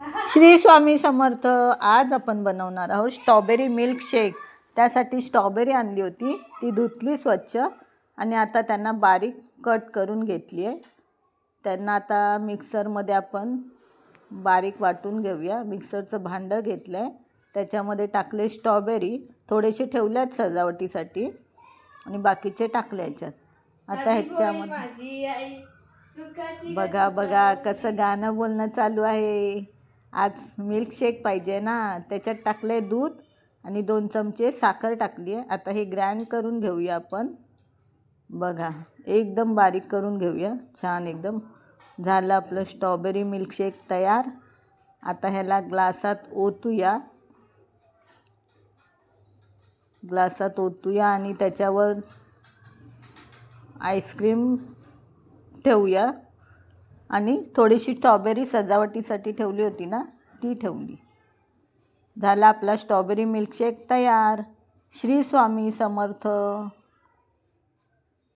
श्री स्वामी समर्थ. आज आपण बनवणार आहोत स्ट्रॉबेरी मिल्क शेक. त्यासाठी स्ट्रॉबेरी आणली होती, ती धुतली स्वच्छ आणि आता त्यांना बारीक कट करून घेतली आहे. त्यांना आता मिक्सरमध्ये आपण बारीक वाटून घेऊया. मिक्सरचं भांडं घेतलं आहे, त्याच्यामध्ये टाकले स्ट्रॉबेरी, थोडेसे ठेवल्यात सजावटीसाठी आणि बाकीचे टाकले याच्यात. आता ह्याच्यामध्ये बघा बघा कसं गाणं बोलणं चालू आहे. आज मिल्कशेक पाहिजे ना, त्याच्यात टाकले दूध आणि 2 चमचे साखर टाकली आहे. आता हे ग्राइंड करून घेऊया आपण. बघा एकदम बारीक करून घेऊया. छान एकदम झालं आपलं स्ट्रॉबेरी मिल्कशेक तयार. आता ह्याला ग्लासात ओतूया आणि त्याच्यावर आईस्क्रीम ठेवूया आणि थोडीशी स्ट्रॉबेरी सजावटीसाठी ठेवली होती ना, ती ठेवली. झाला आपला स्ट्रॉबेरी मिल्कशेक तयार. श्री स्वामी समर्थ.